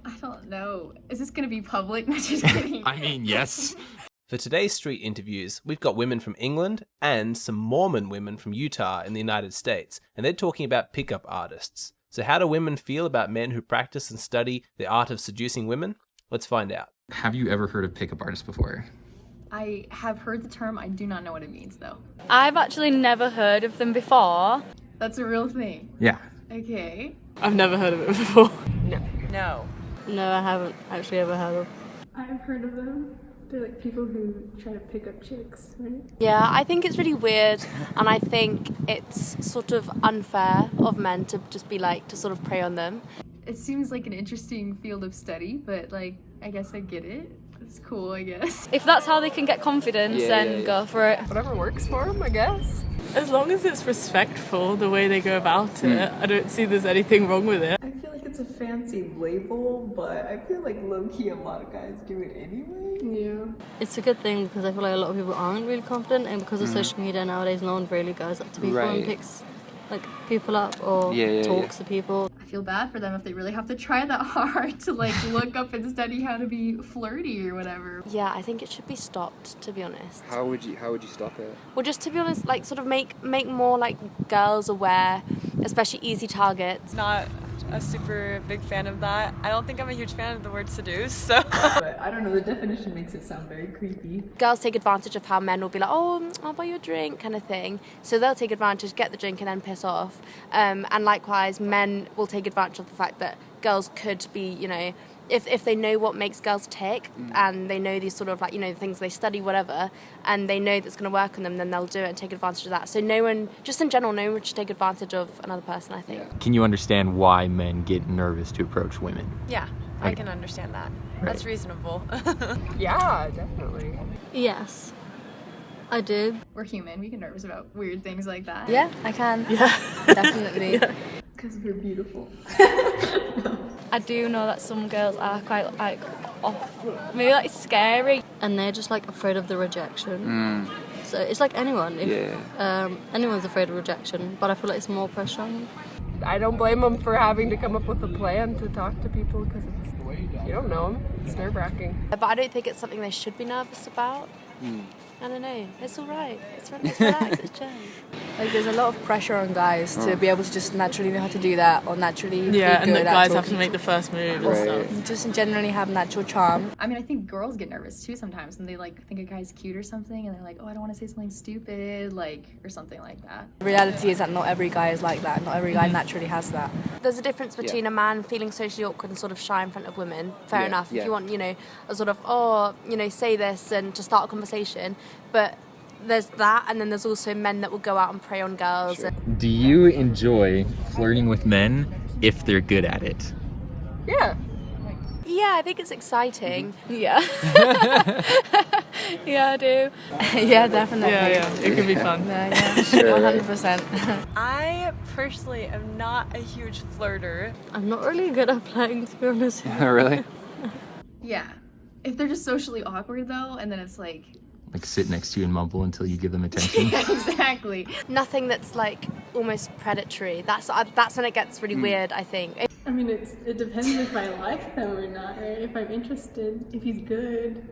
I don't know. Is this gonna be public? Not just kidding. I mean, yes. For today's street interviews, we've got women from England and some Mormon women from Utah in the United States, and they're talking about pickup artists. So how do women feel about men who practice and study the art of seducing women? Let's find out. Have you ever heard of pickup artists before? I have heard the term. I do not know what it means though. I've actually never heard of them before. That's a real thing. Yeah. Okay. I've never heard of it before. No, I haven't actually ever heard of. I've heard of them. They're like people who try to pick up chicks, right? Yeah, I think it's really weird, and I think it's sort of unfair of men to just be like, to sort of prey on them. It seems like an interesting field of study, but like, I guess I get it. It's cool, I guess. If that's how they can get confidence, then go for it. Whatever works for them, I guess. As long as it's respectful, the way they go about it, I don't see there's anything wrong with it. I feel like it's a fancy label, but I feel like low-key a lot of guys do it anyway. Yeah. It's a good thing because I feel like a lot of people aren't really confident, and because of social media nowadays, no one really goes up to people and picks like people up or talks to people. I feel bad for them if they really have to try that hard to like look up and study how to be flirty or whatever. Yeah, I think it should be stopped, to be honest. How would you stop it? Well, just to be honest, like sort of make more like girls aware, especially easy targets. Not a super big fan of that. I don't think I'm a huge fan of the word seduce, so. But I don't know, the definition makes it sound very creepy. Girls take advantage of how men will be like, oh, I'll buy you a drink kind of thing. So they'll take advantage, get the drink and then piss off. And likewise, men will take advantage of the fact that girls could be, you know, if they know what makes girls tick and they know these sort of like, you know, things they study, whatever, and they know that's going to work on them, then they'll do it and take advantage of that. So no one, just in general, no one should take advantage of another person, I think. Can you understand why men get nervous to approach women? Yeah, I can understand that. That's reasonable. Yeah, definitely. Yes, I do. We're human. We get nervous about weird things like that. Yeah, I can. Yeah. Definitely. Because we're beautiful. I do know that some girls are quite like off, maybe like scary, and they're just like afraid of the rejection. So it's like anyone. Anyone's afraid of rejection, but I feel like it's more pressure on you. I don't blame them for having to come up with a plan to talk to people because you don't know them. It's nerve-wracking. But I don't think it's something they should be nervous about. I don't know. It's all right. It's relaxed. It's chill. Like there's a lot of pressure on guys to be able to just naturally know how to do that, or naturally be good and the at guys have talking to make the first move or and stuff. just generally have natural charm. I mean, I think girls get nervous too sometimes, and they like think a guy's cute or something, and they're like, oh, I don't want to say something stupid, like, or something like that. The reality is that not every guy is like that. Not every guy naturally has that. There's a difference between a man feeling socially awkward and sort of shy in front of women. Fair enough. If you want, you know, a sort of, say this and to start a conversation, but there's that, and then there's also men that will go out and prey on girls. Do you enjoy flirting with men if they're good at it? Yeah. Yeah, I think it's exciting. Yeah. Yeah, I do. Yeah, definitely. Yeah, it can be fun. Yeah, 100%. I personally am not a huge flirter. I'm not really good at playing, to be honest. Really? Yeah. If they're just socially awkward though, and then it's like Sit next to you and mumble until you give them attention? yeah, exactly. Nothing that's like almost predatory. That's when it gets really weird, I think. I mean, it depends if I like them or not, right? If I'm interested, if he's good.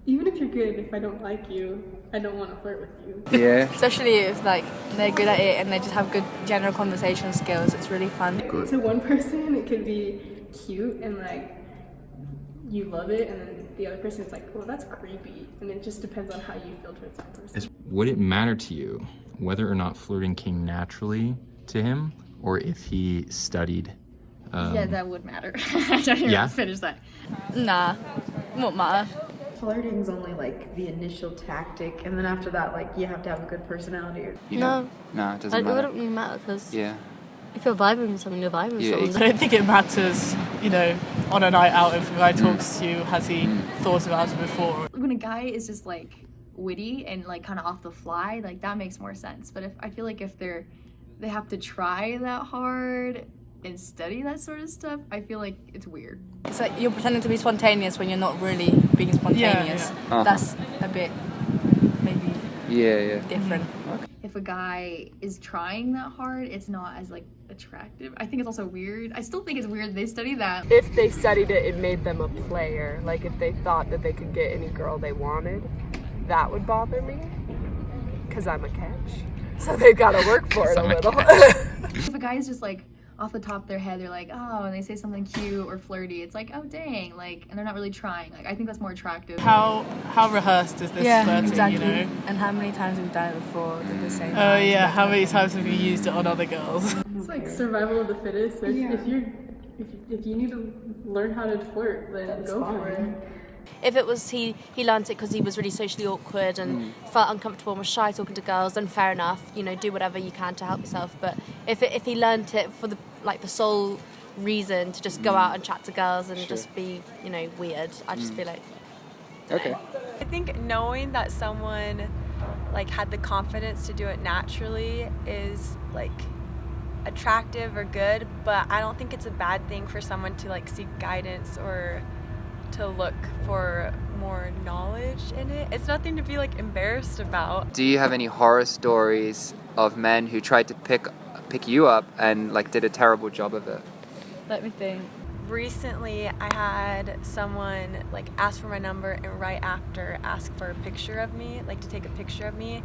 Even if you're good, if I don't like you, I don't want to flirt with you. Yeah. Especially if like they're good at it and they just have good general conversation skills. It's really fun. To one person, it could be cute and like you love it, and then the other person's like, well, that's creepy. And it just depends on how you feel towards that person. Would it matter to you whether or not flirting came naturally to him, or if he studied? Yeah, that would matter. I don't even finish that. Nah, won't matter. Flirting's only like the initial tactic, and then after that, like, you have to have a good personality. No, it doesn't it matter. wouldn't really matter because Yeah. if you're vibing with someone, you're vibing with someone. I don't think it matters, you know, on a night out if a guy talks to you, has he thought about it before? When a guy is just like witty and like kind of off the fly, like that makes more sense. But I feel like if they have to try that hard and study that sort of stuff, I feel like it's weird. It's like you're pretending to be spontaneous when you're not really being spontaneous. Yeah. That's a bit maybe different. if a guy is trying that hard, it's not as like attractive. I think it's also weird. I still think it's weird they study that. If they studied it, it made them a player. Like if they thought that they could get any girl they wanted, that would bother me. Because I'm a catch. So they've got to work for it a little. If a guy is just like off the top of their head, they're like, oh, and they say something cute or flirty, it's like, oh dang, like, and they're not really trying. Like, I think that's more attractive. How rehearsed is this flirting, exactly. you know? And how many times have you done it before? Did the same Oh yeah, how many times have you used it on other girls? It's like survival of the fittest. So if you need to learn how to flirt, then go for it. If it was he learnt it because he was really socially awkward and felt uncomfortable and was shy talking to girls, then fair enough, you know, do whatever you can to help yourself. But if he learnt it for the sole reason to just go out and chat to girls and just be, you know, weird, I just feel like... Okay. I think knowing that someone like had the confidence to do it naturally is like attractive or good, but I don't think it's a bad thing for someone to like seek guidance or to look for more knowledge in it. It's nothing to be like embarrassed about. Do you have any horror stories of men who tried to pick you up and like did a terrible job of it? Let me think. Recently I had someone like ask for my number and right after ask for a picture of me, like to take a picture of me.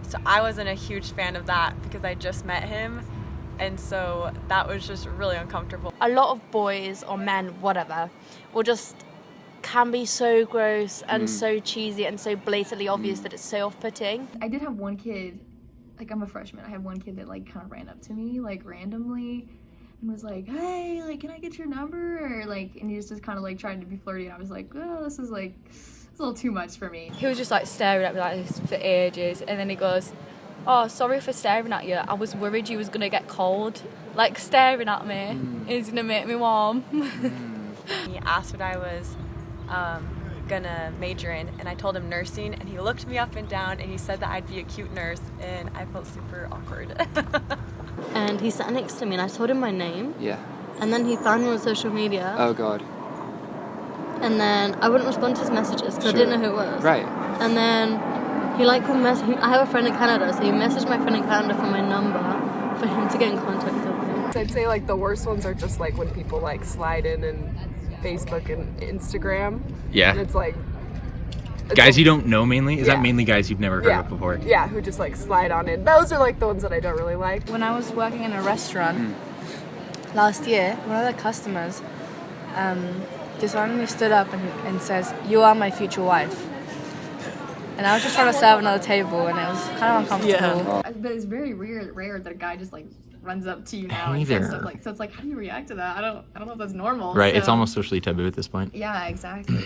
So I wasn't a huge fan of that because I just met him, and so that was just really uncomfortable. A lot of boys or men, whatever, will just can be so gross and so cheesy and so blatantly obvious that it's so off-putting. I did have one kid, like I'm a freshman, I had one kid that like kind of ran up to me like randomly and was like, hey, like, can I get your number? Or like, and he was just kind of like trying to be flirty, and I was like, oh, this is like, it's a little too much for me. He was just like staring at me like this for ages, and then he goes, oh, sorry for staring at you. I was worried you was gonna get cold. Like staring at me is gonna make me warm. He asked what I was gonna major in, and I told him nursing, and he looked me up and down and he said that I'd be a cute nurse, and I felt super awkward. And he sat next to me and I told him my name. Yeah. And then he found me on social media. Oh god. And then I wouldn't respond to his messages because I didn't know who it was. Right. And then he like I have a friend in Canada, so he messaged my friend in Canada for my number for him to get in contact with me. I'd say like the worst ones are just like when people like slide in Facebook and Instagram. Yeah. And it's like... Guys you don't know mainly? Is that mainly guys you've never heard of before? Yeah, who just like slide on in. Those are like the ones that I don't really like. When I was working in a restaurant last year, one of the customers just randomly stood up and says, you are my future wife. And I was just trying to serve another table and it was kind of uncomfortable. But it's very rare that a guy just like runs up to you now Hey and there. says stuff like, so it's like, how do you react to that? I don't know if that's normal. Right, so. it's almost socially taboo at this point. Yeah, exactly.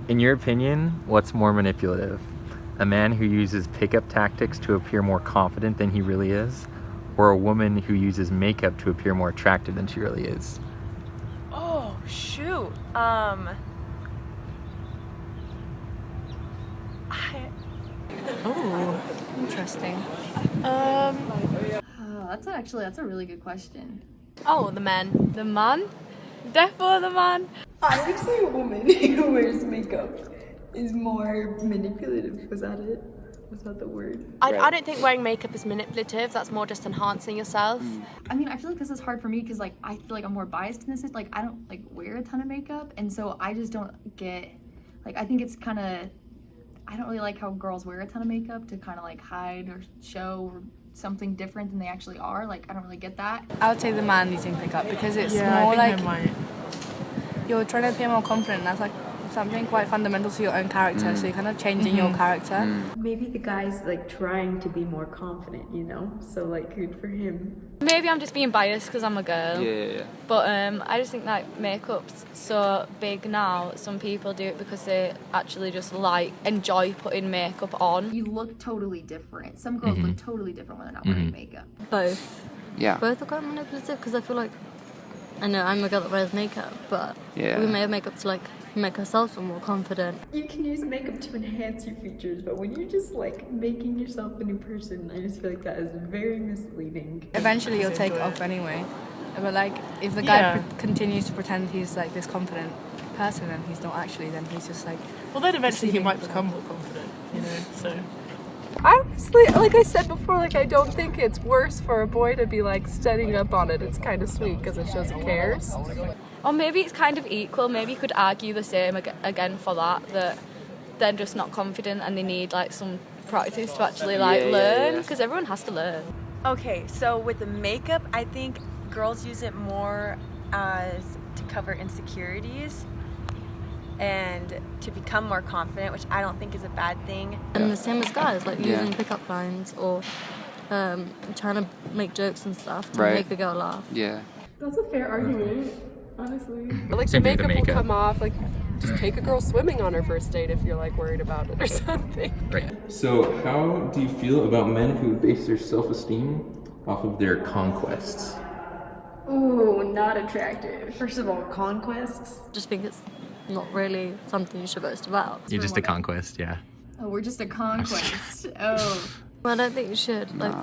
In your opinion, what's more manipulative? A man who uses pickup tactics to appear more confident than he really is, or a woman who uses makeup to appear more attractive than she really is? Oh, shoot. Oh, interesting. That's a really good question. Oh, the men. The man? Defo the man. I would say a woman who wears makeup is more manipulative. Was that it? Was that the word? I don't think wearing makeup is manipulative. That's more just enhancing yourself. I mean, I feel like this is hard for me because like I feel like I'm more biased in this. Like I don't like wear a ton of makeup, and so I just don't get like I think it's kind of I don't really like how girls wear a ton of makeup to kind of like hide or show something different than they actually are. Like I don't really get that. I would say the man using pickup because it's Yeah, more I like think I might. you're trying to appear more confident. That's like something quite fundamental to your own character, so you're kind of changing your character. Maybe the guy's like trying to be more confident, you know? So like good for him. Maybe I'm just being biased because I'm a girl. Yeah. But I just think that makeup's so big now. Some people do it because they actually just like enjoy putting makeup on. You look totally different. Some girls look totally different when they're not wearing makeup. Both. Yeah. Both are quite manipulative because I feel like I know I'm a girl that wears makeup, but we may have makeup to like make ourselves feel more confident. You can use makeup to enhance your features, but when you're just like making yourself a new person, I just feel like that is very misleading. Eventually you'll take it off anyway. But like if the guy continues to pretend he's like this confident person and he's not actually, then he's just like... Well, then eventually he might become more confident, you know, so... Honestly, like I said before, like I don't think it's worse for a boy to be like studying up on it. It's kind of sweet because it shows he cares. Or maybe it's kind of equal. Maybe you could argue the same again for that they're just not confident and they need like some practice to actually learn, because everyone has to learn. Okay, so with the makeup, I think girls use it more as to cover insecurities and to become more confident, which I don't think is a bad thing. And the same as guys, like using pickup lines or trying to make jokes and stuff to make a girl laugh. Yeah. That's a fair argument, honestly. Like the makeup will come off, like just take a girl swimming on her first date if you're like worried about it or something. Right. So how do you feel about men who base their self-esteem off of their conquests? Ooh, not attractive. First of all, conquests. Just think it's not really something you should boast about. You're just a conquest, yeah. Oh, we're just a conquest. Oh. Well, I don't think you should. Like,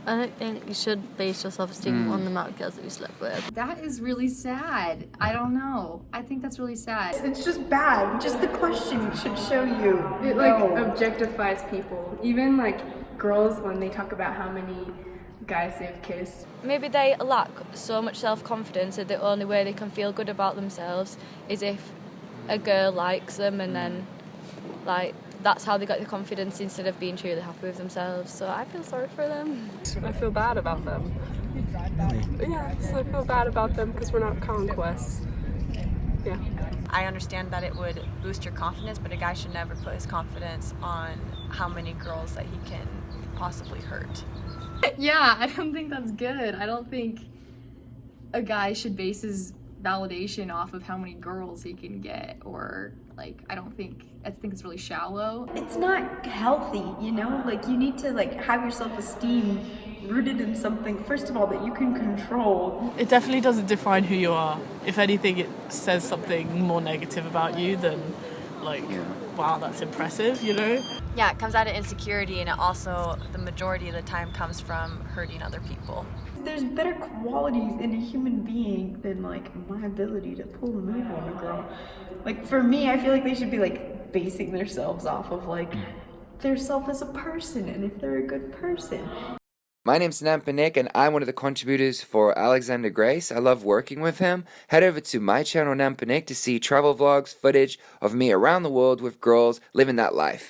I don't think you should base your self-esteem on the amount of girls that you slept with. That is really sad. I don't know. I think that's really sad. It's just bad. Just the question should show you. It like objectifies people. Even like girls, when they talk about how many guys they've kissed. Maybe they lack so much self-confidence that the only way they can feel good about themselves is if a girl likes them, and then like that's how they got the confidence instead of being truly happy with themselves. So I feel sorry for them. I feel bad about them. Yeah, so I feel bad about them because we're not conquests. Yeah. I understand that it would boost your confidence, but a guy should never put his confidence on how many girls that he can possibly hurt. Yeah, I don't think that's good. I don't think a guy should base his validation off of how many girls he can get, or like I think it's really shallow. It's not healthy, you know? Like you need to like have your self-esteem rooted in something, first of all, that you can control. It definitely doesn't define who you are. If anything, it says something more negative about you than like, wow, that's impressive, you know? Yeah, it comes out of insecurity, and it also, the majority of the time, comes from hurting other people. There's better qualities in a human being than like my ability to pull a move on a girl. Like for me, I feel like they should be like basing themselves off of like their self as a person and if they're a good person. My name's Nampanik, and I'm one of the contributors for Alexander Grace. I love working with him. Head over to my channel Nampanik to see travel vlogs, footage of me around the world with girls living that life.